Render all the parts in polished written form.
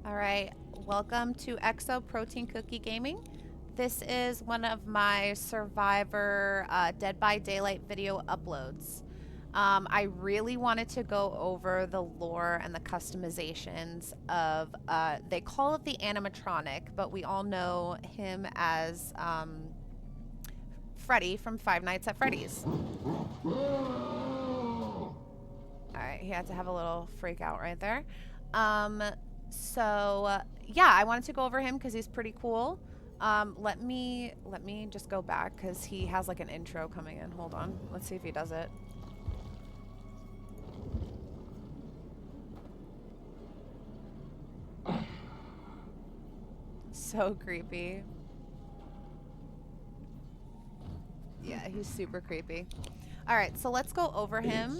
All right, welcome to Exo Protein Cookie Gaming. This is one of my Survivor Dead by Daylight video uploads. I really wanted to go over the lore and the customizations of, they call it the animatronic, but we all know him as Freddy from Five Nights at Freddy's. All right, he had to have a little freak out right there. Yeah, I wanted to go over him because he's pretty cool. Let me just go back because he has like an intro coming in. Hold on, let's see if he does it. So creepy. Yeah, he's super creepy. All right, so let's go over him.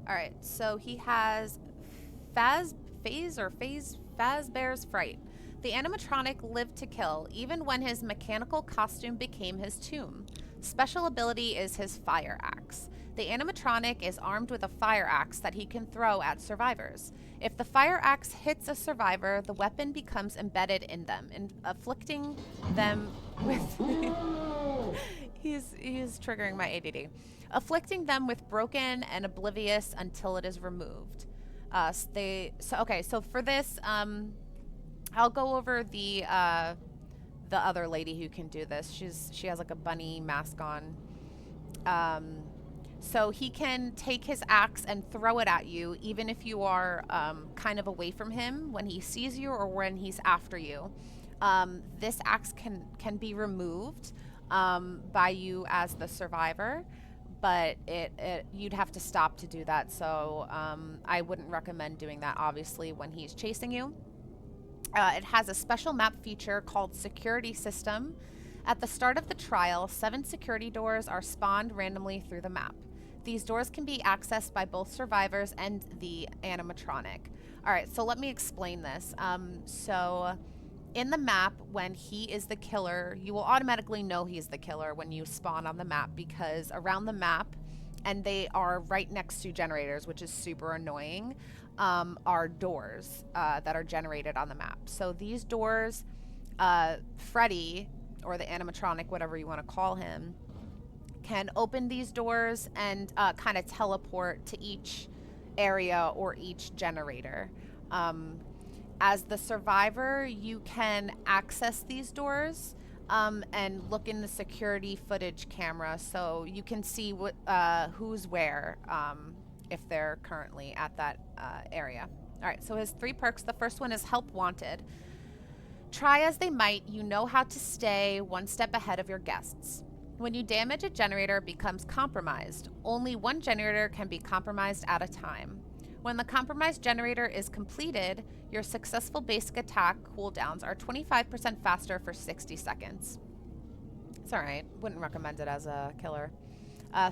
All right, so he has Fazbear's Fright. The animatronic lived to kill, even when his mechanical costume became his tomb. Special ability is his fire axe. The animatronic is armed with a fire axe that he can throw at survivors. If the fire axe hits a survivor, the weapon becomes embedded in them, afflicting them with... he's triggering my ADD. Afflicting them with broken and oblivious until it is removed. So for this, I'll go over the other lady who can do this. She has like a bunny mask on. So he can take his axe and throw it at you, even if you are kind of away from him when he sees you or when he's after you. This axe can be removed by you as the survivor, but you'd have to stop to do that. So I wouldn't recommend doing that, obviously, when he's chasing you. It has a special map feature called Security System. At the start of the trial, 7 security doors are spawned randomly through the map. These doors can be accessed by both survivors and the animatronic. All right, so let me explain this. So in the map, when he is the killer, you will automatically know he's the killer when you spawn on the map, because around the map, and they are right next to generators, which is super annoying, are doors that are generated on the map. So these doors, Freddy, or the animatronic, whatever you want to call him, can open these doors and kind of teleport to each area or each generator. As the survivor, you can access these doors and look in the security footage camera, so you can see what who's where if they're currently at that area. All right, so his 3 perks. The first one is Help Wanted. Try as they might, you know how to stay one step ahead of your guests. When you damage a generator, it becomes compromised. Only one generator can be compromised at a time. When the compromised generator is completed, your successful basic attack cooldowns are 25% faster for 60 seconds. It's alright, wouldn't recommend it as a killer.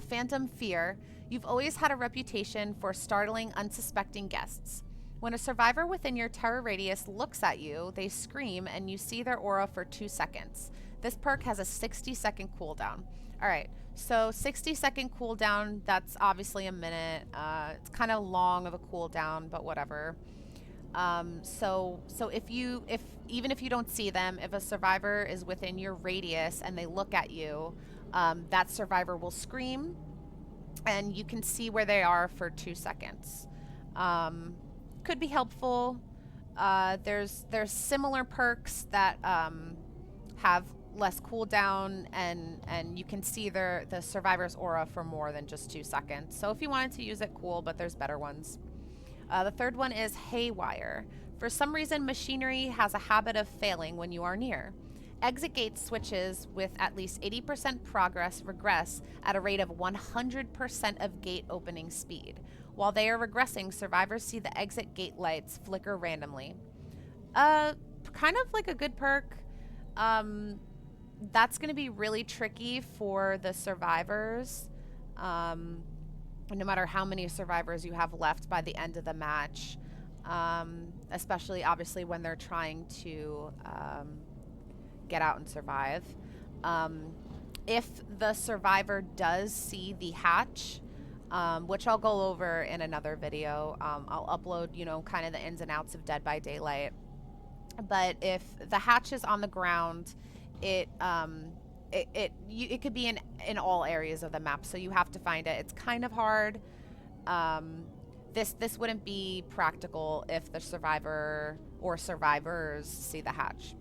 Phantom Fear. You've always had a reputation for startling unsuspecting guests. When a survivor within your terror radius looks at you, they scream and you see their aura for 2 seconds. This perk has a 60-second cooldown. Alright, so 60-second cooldown, that's obviously a minute. It's kind of long of a cooldown, but whatever. So even if you don't see them, if a survivor is within your radius and they look at you, that survivor will scream, and you can see where they are for 2 seconds. Could be helpful. There's similar perks that have less cooldown, and you can see the survivor's aura for more than just 2 seconds. So if you wanted to use it, cool, but there's better ones. The third one is Haywire. For some reason, machinery has a habit of failing when you are near. Exit gate switches with at least 80% progress regress at a rate of 100% of gate opening speed. While they are regressing, survivors see the exit gate lights flicker randomly. Kind of like a good perk. That's going to be really tricky for the survivors. No matter how many survivors you have left by the end of the match, especially obviously when they're trying to get out and survive. If the survivor does see the hatch, which I'll go over in another video. I'll upload, you know, kind of the ins and outs of Dead by Daylight. But if the hatch is on the ground, it it could be in all areas of the map, so you have to find it. It's kind of hard. This wouldn't be practical if the survivor or survivors see the hatch.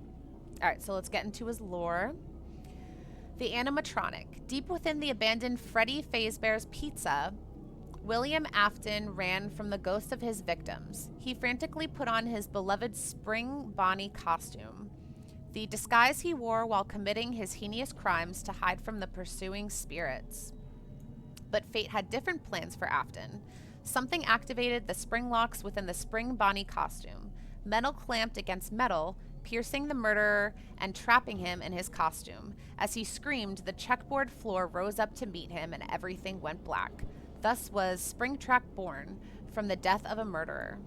All right, so let's get into his lore. The animatronic. Deep within the abandoned Freddy Fazbear's Pizza, William Afton ran from the ghosts of his victims. He frantically put on his beloved spring Bonnie costume, the disguise he wore while committing his heinous crimes to hide from the pursuing spirits. But fate had different plans for Afton. Something activated the spring locks within the spring Bonnie costume. Metal clamped against metal, piercing the murderer and trapping him in his costume. As he screamed, the checkboard floor rose up to meet him and everything went black. Thus was Springtrap born, from the death of a murderer.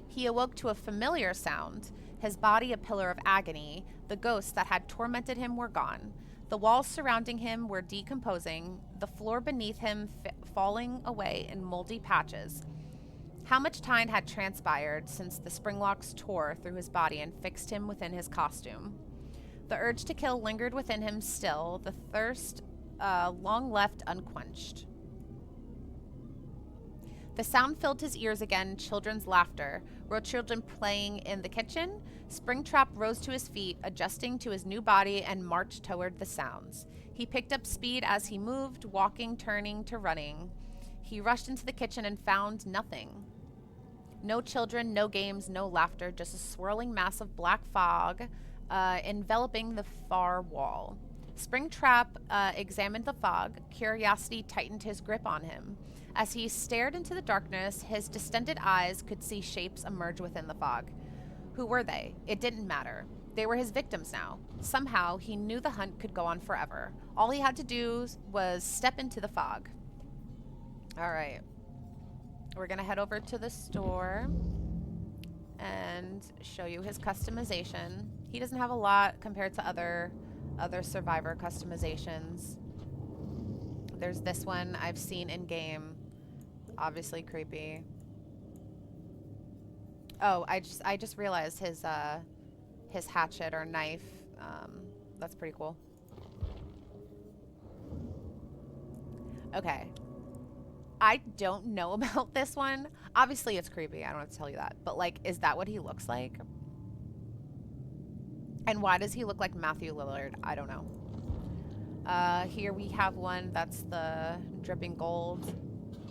He awoke to a familiar sound, his body a pillar of agony. The ghosts that had tormented him were gone. The walls surrounding him were decomposing, the floor beneath him falling away in moldy patches. How much time had transpired since the spring locks tore through his body and fixed him within his costume? The urge to kill lingered within him still, the thirst long left unquenched. The sound filled his ears again, children's laughter. Were children playing in the kitchen? Springtrap rose to his feet, adjusting to his new body, and marched toward the sounds. He picked up speed as he moved, walking, turning to running. He rushed into the kitchen and found nothing. No children, no games, no laughter, just a swirling mass of black fog enveloping the far wall. Springtrap examined the fog. Curiosity tightened his grip on him. As he stared into the darkness, his distended eyes could see shapes emerge within the fog. Who were they? It didn't matter. They were his victims now. Somehow, he knew the hunt could go on forever. All he had to do was step into the fog. All right. We're going to head over to the store and show you his customization. He doesn't have a lot compared to other survivor customizations. There's this one I've seen in game. Obviously creepy. Oh, I just realized his hatchet or knife. That's pretty cool. Okay. I don't know about this one. Obviously it's creepy. I don't have to tell you that. But like, is that what he looks like? And why does he look like Matthew Lillard? I don't know. Here we have one that's the dripping gold.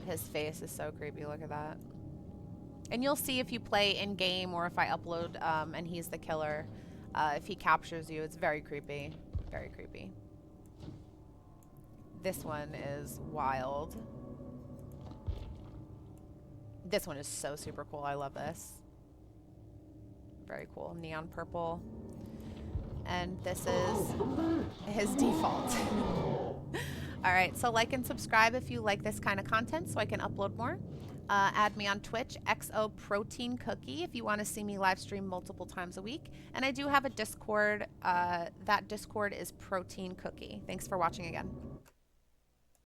His face is so creepy. Look at that. And you'll see if you play in game or if I upload and he's the killer. If he captures you, it's very creepy. Very creepy. This one is wild. This one is so super cool. I love this. Very cool. Neon purple. And this is his default. All right, so like and subscribe if you like this kind of content so I can upload more. Add me on Twitch, XO Protein Cookie, if you want to see me live stream multiple times a week. And I do have a Discord. That Discord is Protein Cookie. Thanks for watching again.